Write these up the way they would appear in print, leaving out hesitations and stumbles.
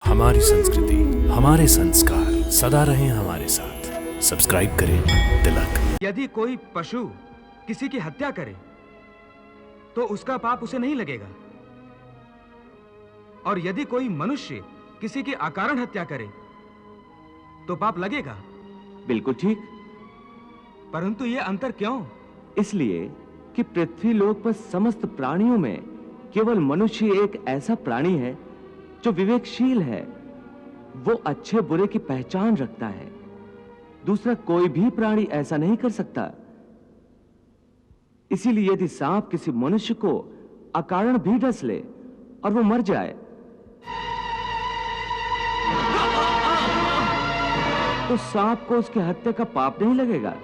हमारी संस्कृति, हमारे संस्कार सदा रहें हमारे साथ। सब्सक्राइब करें तिलक। यदि कोई पशु किसी की हत्या करे तो उसका पाप उसे नहीं लगेगा, और यदि कोई मनुष्य किसी की अकारण हत्या करे तो पाप लगेगा। बिल्कुल ठीक। परंतु यह अंतर क्यों? इसलिए कि पृथ्वी लोक पर समस्त प्राणियों में केवल मनुष्य एक ऐसा प्राणी है जो विवेकशील है। वो अच्छे बुरे की पहचान रखता है। दूसरा कोई भी प्राणी ऐसा नहीं कर सकता। इसीलिए यदि सांप किसी मनुष्य को अकारण भी डस ले और वो मर जाए तो सांप को उसकी हत्या का पाप नहीं लगेगा।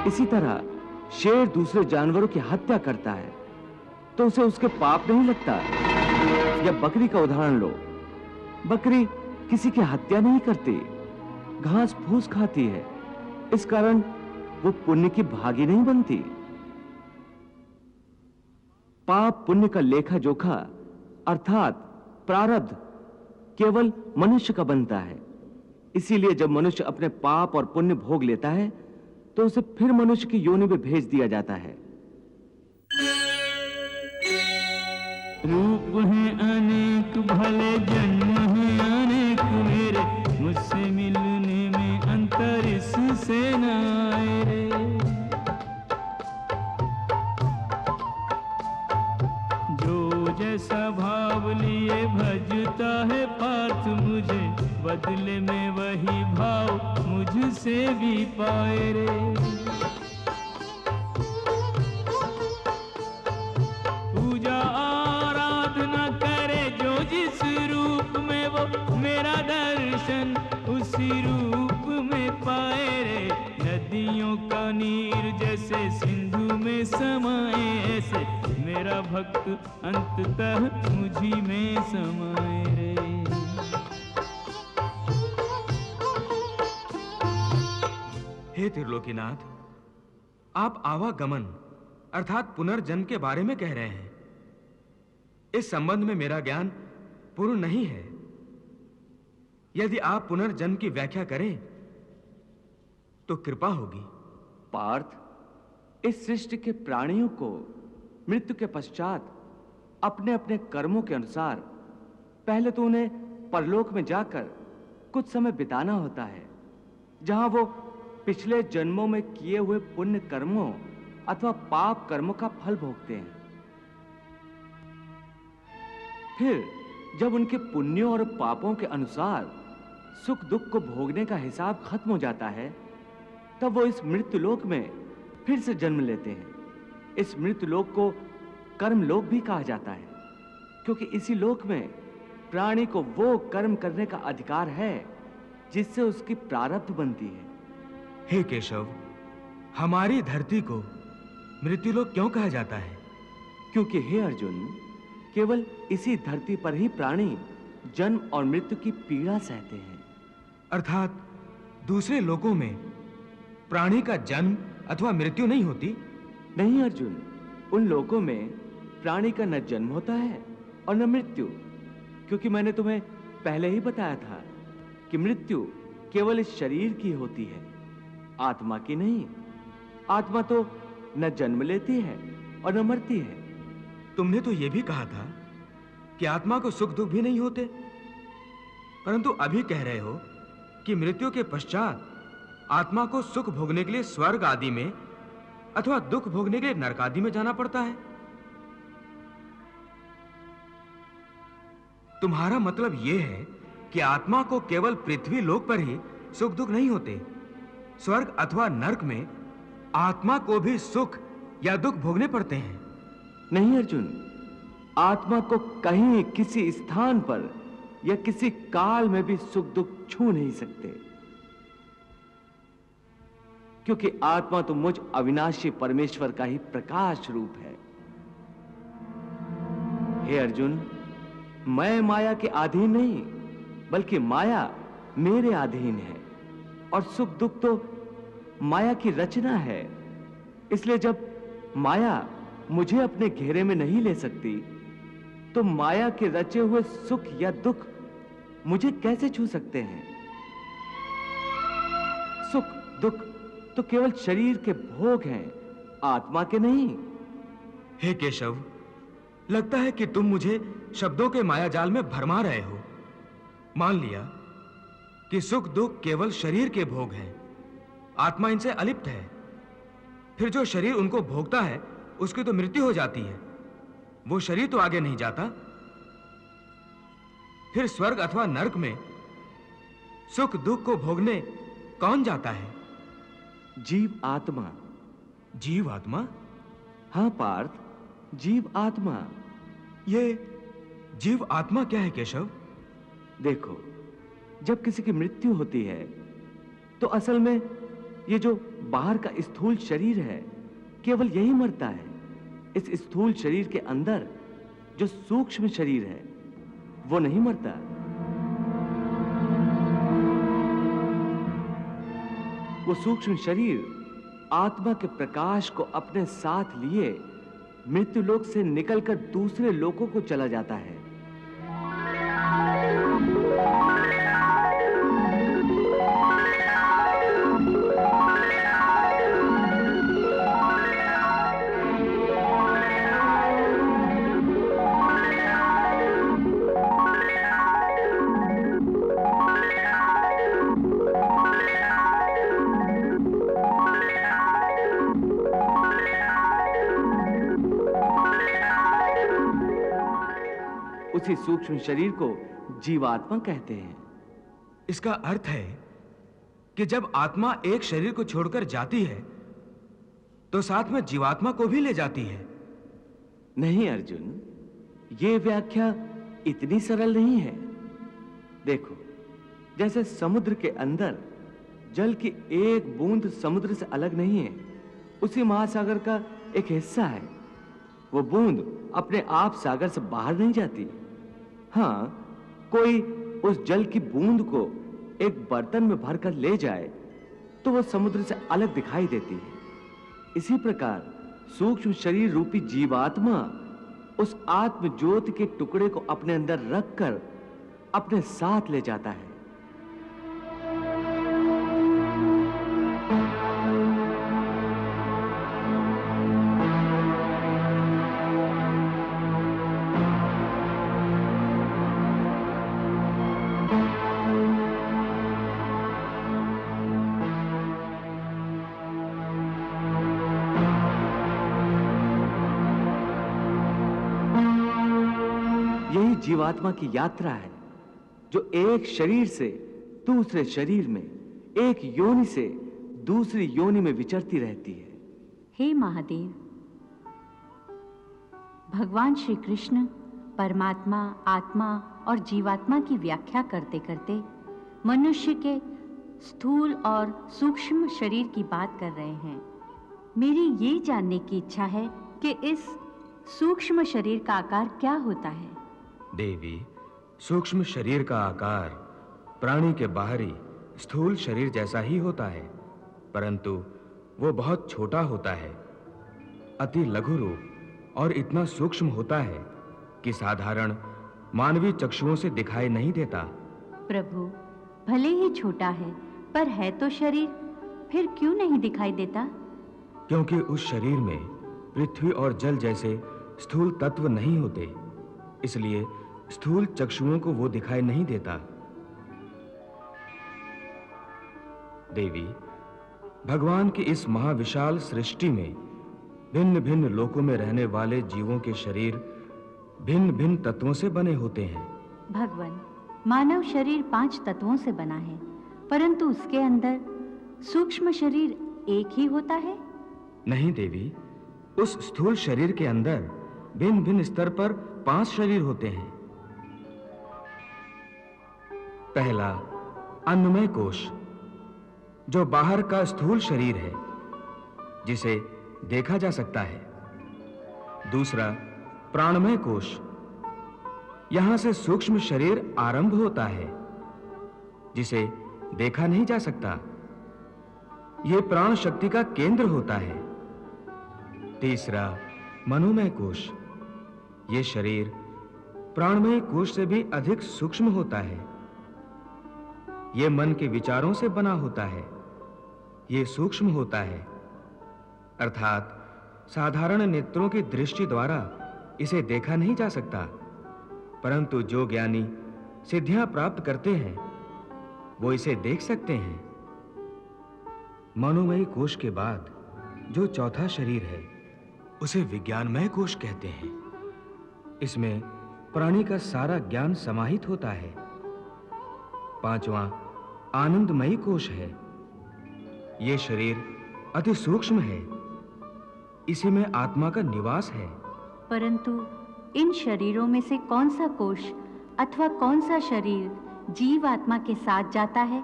इसी तरह शेर दूसरे जानवरों की हत्या करता है तो उसे उसके पाप नहीं लगता। या बकरी का उदाहरण लो। बकरी किसी की हत्या नहीं करती, घास फूस खाती है। इस कारण वो पुण्य की भागी नहीं बनती। पाप पुण्य का लेखा जोखा अर्थात प्रारब्ध केवल मनुष्य का बनता है। इसीलिए जब मनुष्य अपने पाप और पुण्य भोग लेता है तो उसे फिर मनुष्य की योनि में भेज दिया जाता है। रूप है अनेक, भले जन्म है अनेक, मेरे मुझसे मिलने में अंतर इससे न आए रे। जो जैसा भाव लिए भजता है पार्थ मुझे, बदले में वही भाव मुझसे भी पाए रे। पूजा आराधना करे जो जिस रूप में, वो मेरा दर्शन उसी रूप में पाए रे। नदियों का नीर जैसे सिंधु में समाए, ऐसे मेरा भक्त अंततः मुझी में समाए रे। हे त्रिलोकीनाथ, आप आवागमन अर्थात पुनर्जन्म के बारे में कह रहे हैं। इस संबंध में मेरा ज्ञान पूर्ण नहीं है। यदि आप पुनर्जन्म की व्याख्या करें तो कृपा होगी। पार्थ, इस सृष्टि के प्राणियों को मृत्यु के पश्चात अपने अपने कर्मों के अनुसार पहले तो उन्हें परलोक में जाकर कुछ समय बिताना होता है, जहां वो पिछले जन्मों में किए हुए पुण्य कर्मों अथवा पाप कर्मों का फल भोगते हैं। फिर जब उनके पुण्यों और पापों के अनुसार सुख दुख को भोगने का हिसाब खत्म हो जाता है, तब वो इस मृत्युलोक में फिर से जन्म लेते हैं। इस मृत्युलोक को कर्मलोक भी कहा जाता है, क्योंकि इसी लोक में प्राणी को वो कर्म करने का अधिकार है जिससे उसकी प्रारब्ध बनती है। हे केशव, हमारी धरती को मृत्युलोक क्यों कहा जाता है? क्योंकि हे अर्जुन, केवल इसी धरती पर ही प्राणी जन्म और मृत्यु की पीड़ा सहते हैं। अर्थात दूसरे लोकों में प्राणी का जन्म अथवा मृत्यु नहीं होती? नहीं अर्जुन, उन लोकों में प्राणी का न जन्म होता है और न मृत्यु, क्योंकि मैंने तुम्हें पहले ही बताया था कि मृत्यु केवल इस शरीर की होती है, आत्मा की नहीं। आत्मा तो न जन्म लेती है और न मरती है। तुमने तो यह भी कहा था कि आत्मा को सुख दुख भी नहीं होते, परंतु अभी कह रहे हो कि मृत्यु के पश्चात आत्मा को सुख भोगने के लिए स्वर्ग आदि में अथवा दुख भोगने के लिए नरक आदि में जाना पड़ता है। तुम्हारा मतलब यह है कि आत्मा को केवल पृथ्वी लोक पर ही सुख दुख नहीं होते, स्वर्ग अथवा नरक में आत्मा को भी सुख या दुख भोगने पड़ते हैं। नहीं अर्जुन, आत्मा को कहीं किसी स्थान पर या किसी काल में भी सुख दुख छू नहीं सकते, क्योंकि आत्मा तो मुझ अविनाशी परमेश्वर का ही प्रकाश रूप है। हे अर्जुन, मैं माया के अधीन नहीं, बल्कि माया मेरे अधीन है, और सुख दुख तो माया की रचना है। इसलिए जब माया मुझे अपने घेरे में नहीं ले सकती, तो माया के रचे हुए सुख या दुख मुझे कैसे छू सकते हैं? सुख दुख तो केवल शरीर के भोग हैं, आत्मा के नहीं। हे केशव, लगता है कि तुम मुझे शब्दों के मायाजाल में भरमा रहे हो। मान लिया कि सुख दुख केवल शरीर के भोग हैं, आत्मा इनसे अलिप्त है। फिर जो शरीर उनको भोगता है उसकी तो मृत्यु हो जाती है, वो शरीर तो आगे नहीं जाता। फिर स्वर्ग अथवा नरक में सुख दुख को भोगने कौन जाता है? जीव आत्मा। जीव आत्मा? हाँ पार्थ, जीव आत्मा। ये जीव आत्मा क्या है केशव? देखो, जब किसी की मृत्यु होती है तो असल में ये जो बाहर का स्थूल शरीर है केवल यही मरता है। इस स्थूल शरीर के अंदर जो सूक्ष्म शरीर है वो नहीं मरता। वो सूक्ष्म शरीर आत्मा के प्रकाश को अपने साथ लिए मृत्यु लोक से निकलकर दूसरे लोकों को चला जाता है। उसी सूक्ष्म शरीर को जीवात्मा कहते हैं। इसका अर्थ है कि जब आत्मा एक शरीर को छोड़कर जाती है तो साथ में जीवात्मा को भी ले जाती है। नहीं अर्जुन, ये व्याख्या इतनी सरल नहीं है। देखो, जैसे समुद्र के अंदर जल की एक बूंद समुद्र से अलग नहीं है, उसी महासागर का एक हिस्सा है। वो बूंद अपने आप सागर से बाहर नहीं जाती। हाँ, कोई उस जल की बूंद को एक बर्तन में भरकर ले जाए तो वो समुद्र से अलग दिखाई देती है। इसी प्रकार सूक्ष्म शरीर रूपी जीवात्मा उस आत्म ज्योति के टुकड़े को अपने अंदर रखकर अपने साथ ले जाता है। यही जीवात्मा की यात्रा है जो एक शरीर से दूसरे शरीर में, एक योनि से दूसरी योनि में विचरती रहती है। हे महादेव, भगवान श्री कृष्ण परमात्मा, आत्मा और जीवात्मा की व्याख्या करते करते मनुष्य के स्थूल और सूक्ष्म शरीर की बात कर रहे हैं। मेरी ये जानने की इच्छा है कि इस सूक्ष्म शरीर का आकार क्या होता है? देवी, सूक्ष्म शरीर का आकार प्राणी के बाहरी स्थूल शरीर जैसा ही होता है, परंतु वो बहुत छोटा होता है, अति लघु रूप और इतना सूक्ष्म होता है कि साधारण मानवीय चक्षुओं से दिखाई नहीं देता। प्रभु, भले ही छोटा है पर है तो शरीर, फिर क्यों नहीं दिखाई देता? क्योंकि उस शरीर में पृथ्वी और जल जैसे स्थूल तत्व नहीं होते, इसलिए स्थूल चक्षुओं को वो दिखाई नहीं देता। देवी, भगवान की इस महाविशाल सृष्टि में भिन्न भिन्न लोकों में रहने वाले जीवों के शरीर भिन्न भिन्न तत्वों से बने होते हैं। भगवान, मानव शरीर 5 तत्वों से बना है, परंतु उसके अंदर सूक्ष्म शरीर एक ही होता है। नहीं देवी, उस स्थूल शरीर के अंदर भिन्न भिन्न स्तर पर 5 शरीर होते हैं। पहला अन्नमय कोश, जो बाहर का स्थूल शरीर है, जिसे देखा जा सकता है। दूसरा प्राणमय कोश, यहां से सूक्ष्म शरीर आरंभ होता है, जिसे देखा नहीं जा सकता। यह प्राण शक्ति का केंद्र होता है। तीसरा मनोमय कोश, यह शरीर प्राणमय कोश से भी अधिक सूक्ष्म होता है। यह मन के विचारों से बना होता है। यह सूक्ष्म होता है, अर्थात साधारण नेत्रों की दृष्टि द्वारा इसे देखा नहीं जा सकता, परंतु जो ज्ञानी सिद्धियां प्राप्त करते हैं वो इसे देख सकते हैं। मनोमय कोश के बाद जो चौथा शरीर है उसे विज्ञानमय कोश कहते हैं। इसमें प्राणी का सारा ज्ञान समाहित होता है। पांचवां आनंदमयी कोश है। यह शरीर अति सूक्ष्म है। इसी में आत्मा का निवास है। परंतु इन शरीरों में से कौन सा कोश अथवा कौन सा शरीर जीव आत्मा के साथ जाता है?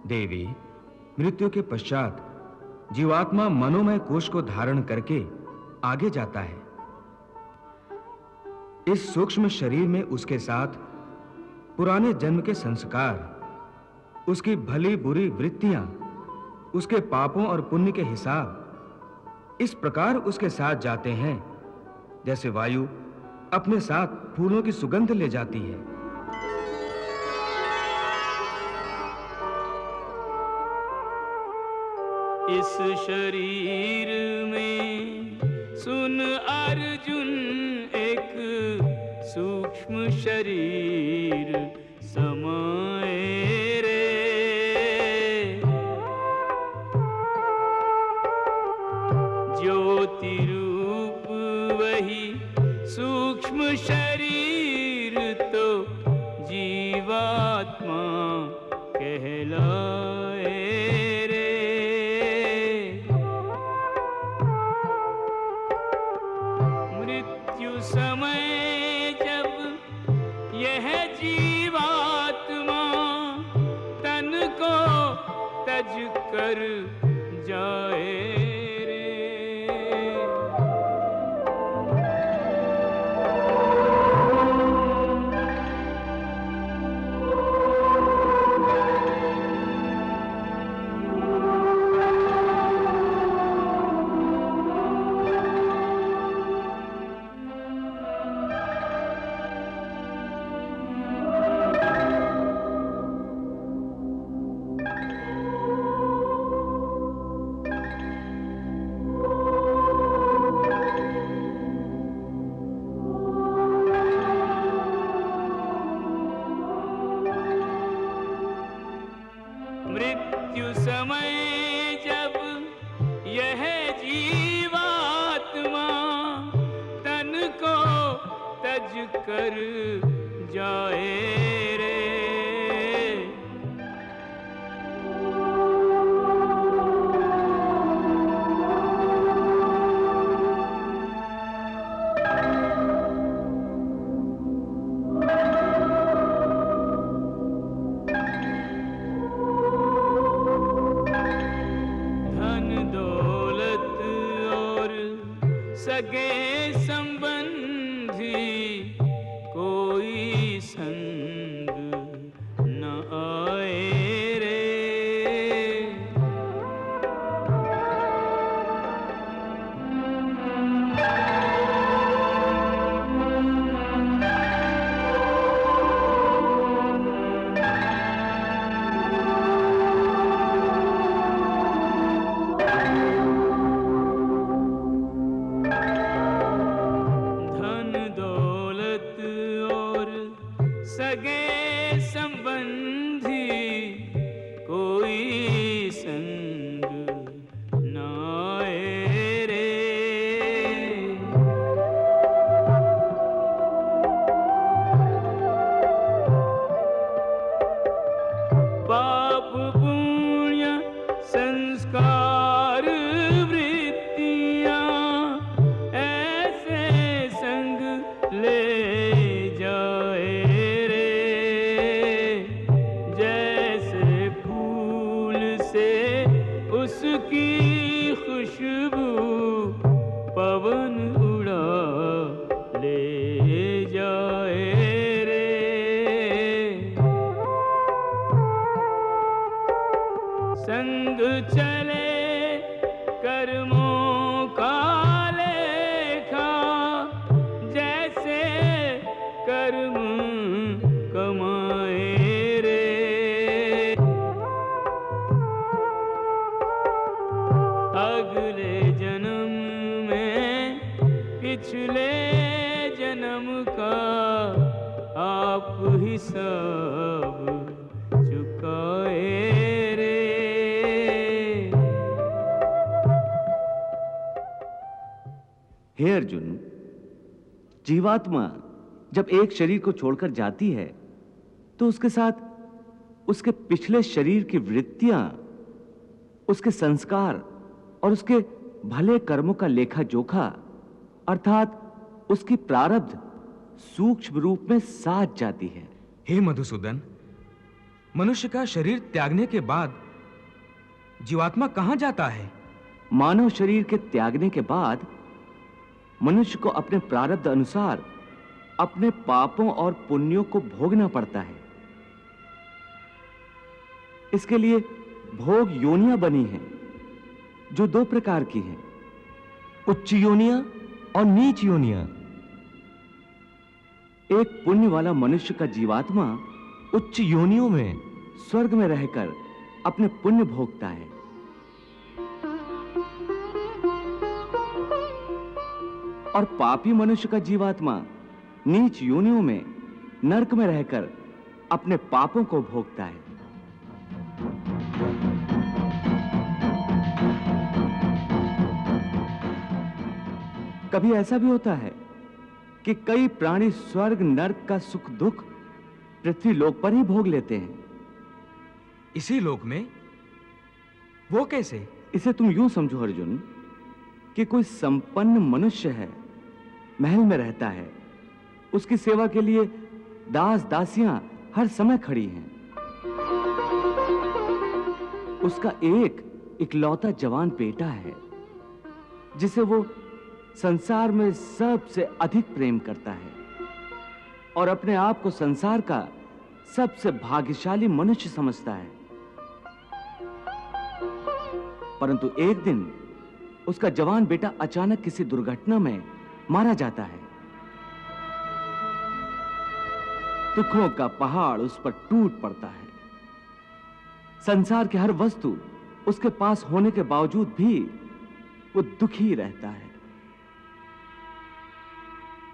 देवी, मृत्यु के पश्चात जीवात्मा मनोमय कोश को धारण करके आगे जाता है। इस सूक्ष्म शरीर में उसके साथ पुराने जन्म के संस्कार, उसकी भली बुरी वृत्तियां, उसके पापों और पुण्य के हिसाब इस प्रकार उसके साथ जाते हैं जैसे वायु अपने साथ फूलों की सुगंध ले जाती है। इस शरीर में सुन अर्जुन एक सूक्ष्म शरीर समाए रे। ज्योति रूप वही सूक्ष्म शरीर तो जीवात्मा कहलाए रे। मृत्यु समय जब यह जीवात्मा तन को तज कर जाए रे। मृत्यु समय जब यह जीवात्मा तन को तज कर जाए रे। सगे संबंधी कोई संग न आए रे। सगे संबंधी कोई संग न आए रे। पाप पुण्य संस्कार वृत्तियां ऐसे संग ले जाए उसकी खुशबू पवन उड़ा ले जाए रे। संग चले कर्मों का लेखा जैसे कर्म सब चुकाए रे। हे अर्जुन, जीवात्मा जब एक शरीर को छोड़कर जाती है तो उसके साथ उसके पिछले शरीर की वृत्तियां, उसके संस्कार और उसके भले कर्मों का लेखा जोखा अर्थात उसकी प्रारब्ध सूक्ष्म रूप में साथ जाती है। हे मधुसूदन, मनुष्य का शरीर त्यागने के बाद जीवात्मा कहां जाता है? मानव शरीर के त्यागने के बाद मनुष्य को अपने प्रारब्ध अनुसार अपने पापों और पुण्यों को भोगना पड़ता है। इसके लिए भोग योनियां बनी हैं, जो दो प्रकार की हैं, उच्च योनियां और नीच योनियां। एक पुण्य वाला मनुष्य का जीवात्मा उच्च योनियों में स्वर्ग में रहकर अपने पुण्य भोगता है, और पापी मनुष्य का जीवात्मा नीच योनियों में नरक में रहकर अपने पापों को भोगता है। कभी ऐसा भी होता है कि कई प्राणी स्वर्ग नरक का सुख दुख पृथ्वी लोक पर ही भोग लेते हैं। इसी लोक में? वो कैसे? इसे तुम यूं समझो अर्जुन कि कोई संपन्न मनुष्य है, महल में रहता है, उसकी सेवा के लिए दास दासियां हर समय खड़ी हैं। उसका एक इकलौता जवान बेटा है जिसे वो संसार में सबसे अधिक प्रेम करता है और अपने आप को संसार का सबसे भाग्यशाली मनुष्य समझता है। परंतु एक दिन उसका जवान बेटा अचानक किसी दुर्घटना में मारा जाता है। दुखों का पहाड़ उस पर टूट पड़ता है। संसार की हर वस्तु उसके पास होने के बावजूद भी वो दुखी रहता है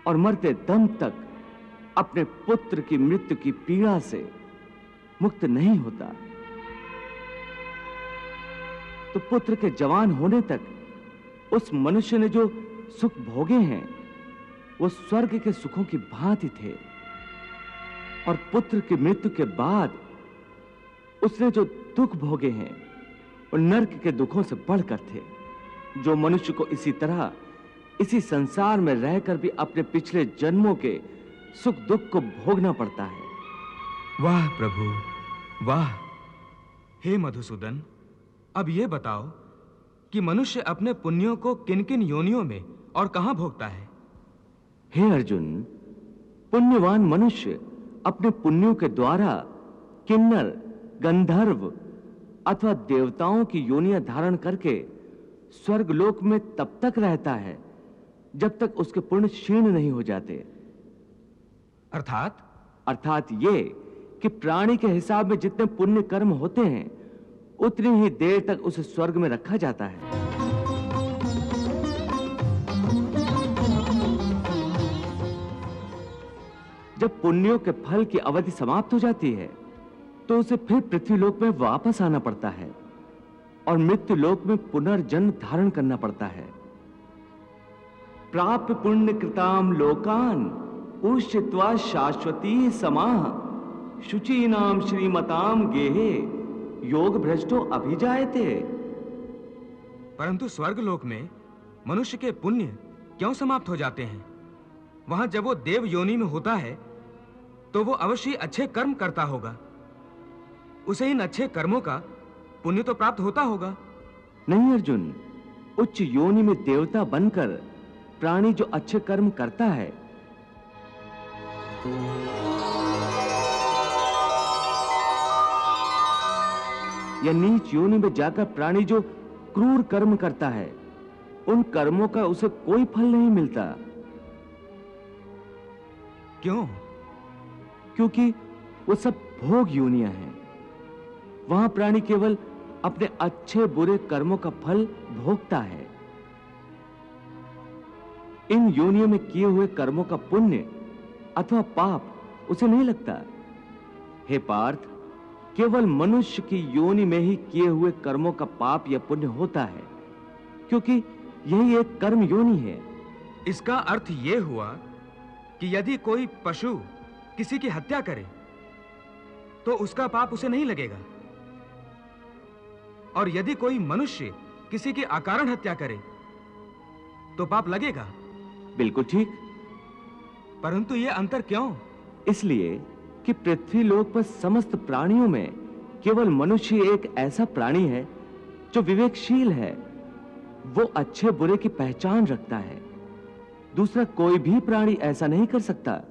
और मरते दम तक अपने पुत्र की मृत्यु की पीड़ा से मुक्त नहीं होता। तो पुत्र के जवान होने तक उस मनुष्य ने जो सुख भोगे हैं वो स्वर्ग के सुखों की भांति थे, और पुत्र की मृत्यु के बाद उसने जो दुख भोगे हैं वो नरक के दुखों से बढ़कर थे, जो मनुष्य को इसी तरह इसी संसार में रहकर भी अपने पिछले जन्मों के सुख दुख को भोगना पड़ता है। वाह प्रभु वाह। हे मधुसूदन, अब ये बताओ कि मनुष्य अपने पुण्यों को किन किन योनियों में और कहां भोगता है? हे अर्जुन, पुण्यवान मनुष्य अपने पुण्यों के द्वारा किन्नर, गंधर्व अथवा देवताओं की योनियां धारण करके स्वर्ग लोक में तब तक रहता है जब तक उसके पुण्य क्षीण नहीं हो जाते। अर्थात ये कि प्राणी के हिसाब में जितने पुण्य कर्म होते हैं उतनी ही देर तक उसे स्वर्ग में रखा जाता है। जब पुण्यों के फल की अवधि समाप्त हो जाती है तो उसे फिर पृथ्वीलोक में वापस आना पड़ता है और मृत्यु लोक में पुनर्जन्म धारण करना पड़ता है। प्राप्य पुण्य कृताम लोकान उष्यत्वा शाश्वती समाह शुचीनाम श्रीमताम गेहे योग भ्रष्टो अभिजायते। परंतु स्वर्ग लोक में मनुष्य के पुण्य क्यों समाप्त हो जाते हैं? वहां जब वो देव योनि में होता है तो वो अवश्य अच्छे कर्म करता होगा, उसे इन अच्छे कर्मों का पुण्य तो प्राप्त होता होगा। नहीं अर्जुन, उच्च योनि में देवता बनकर प्राणी जो अच्छे कर्म करता है या नीच योनि में जाकर प्राणी जो क्रूर कर्म करता है उन कर्मों का उसे कोई फल नहीं मिलता। क्यों? क्योंकि वो सब भोग योनियां हैं। वहां प्राणी केवल अपने अच्छे बुरे कर्मों का फल भोगता है। इन योनियों में किए हुए कर्मों का पुण्य अथवा पाप उसे नहीं लगता, हे पार्थ, केवल मनुष्य की योनि में ही किए हुए कर्मों का पाप या पुण्य होता है, क्योंकि यही एक कर्म योनि है। इसका अर्थ यह हुआ कि यदि कोई पशु किसी की हत्या करे तो उसका पाप उसे नहीं लगेगा, और यदि कोई मनुष्य किसी की अकारण हत्या करे तो पाप लगेगा। बिल्कुल ठीक। परंतु यह अंतर क्यों? इसलिए कि पृथ्वी लोक पर समस्त प्राणियों में केवल मनुष्य एक ऐसा प्राणी है जो विवेकशील है। वो अच्छे बुरे की पहचान रखता है। दूसरा कोई भी प्राणी ऐसा नहीं कर सकता।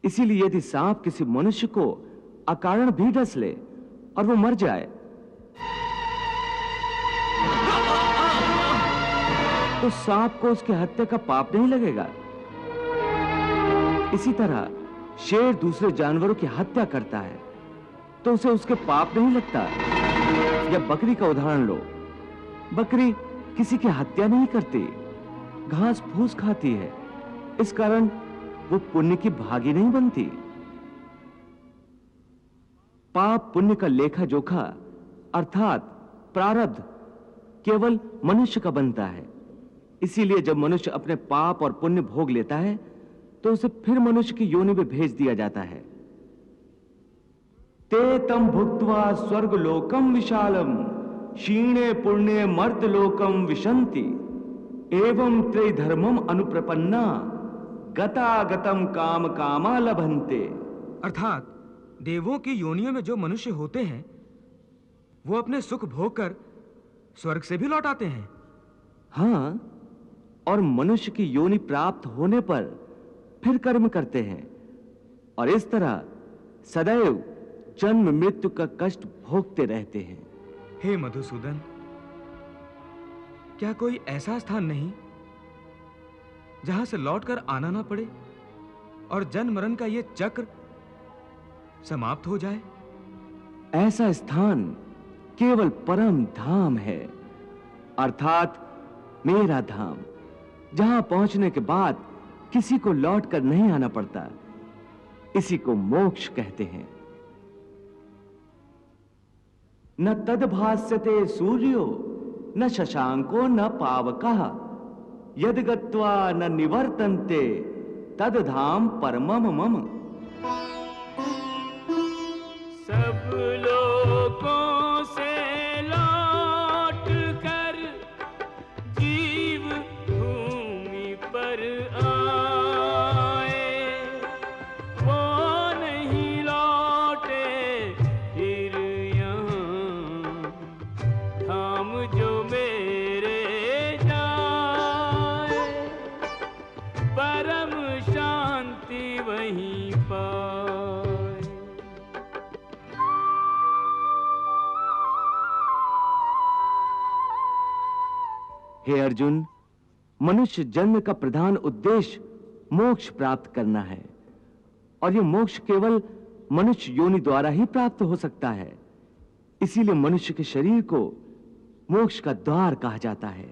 इसीलिए यदि सांप किसी मनुष्य को अकारण भी डस ले और वो मर जाए तो सांप को उसकी हत्या का पाप नहीं लगेगा। इसी तरह शेर दूसरे जानवरों की हत्या करता है तो उसे उसके पाप नहीं लगता। या बकरी का उदाहरण लो, बकरी किसी की हत्या नहीं करती, घास फूस खाती है, इस कारण वो पुण्य की भागी नहीं बनती। पाप पुण्य का लेखा जोखा अर्थात प्रारब्ध केवल मनुष्य का बनता है। इसीलिए जब मनुष्य अपने पाप और पुण्य भोग लेता है तो उसे फिर मनुष्य की योनि में भेज दिया जाता है। ते तम भुक्त्वा स्वर्गलोकम विशालम क्षीणे पुण्ये मर्त्यलोकम विशन्ति एवं त्रिधर्मम अनुप्रपन्ना गतागतम काम कामा लभन्ते। अर्थात देवों की योनियों में जो मनुष्य होते हैं वो अपने सुख भोग कर स्वर्ग से भी लौट आते हैं। हाँ, और मनुष्य की योनि प्राप्त होने पर फिर कर्म करते हैं और इस तरह सदैव जन्म मृत्यु का कष्ट भोगते रहते हैं। हे मधुसूदन, क्या कोई ऐसा स्थान नहीं जहां से लौटकर आना ना पड़े और जन्म मरण का यह चक्र समाप्त हो जाए? ऐसा स्थान केवल परम धाम है, अर्थात मेरा धाम, जहां पहुंचने के बाद किसी को लौटकर नहीं आना पड़ता। इसी को मोक्ष कहते हैं। न तद्भास्यते सूर्यो न शशांको न पावकः यद गत्वा न निवर्तन्ते तद धाम परमम मम। सब लोगों से लौट कर जीव भूमि पर आए, वो नहीं लौटे फिर यहाँ धाम जो मेरे जाए, परम शांति वहीं पाए। हे अर्जुन, मनुष्य जन्म का प्रधान उद्देश्य मोक्ष प्राप्त करना है, और यह मोक्ष केवल मनुष्य योनि द्वारा ही प्राप्त हो सकता है। इसीलिए मनुष्य के शरीर को मोक्ष का द्वार कहा जाता है।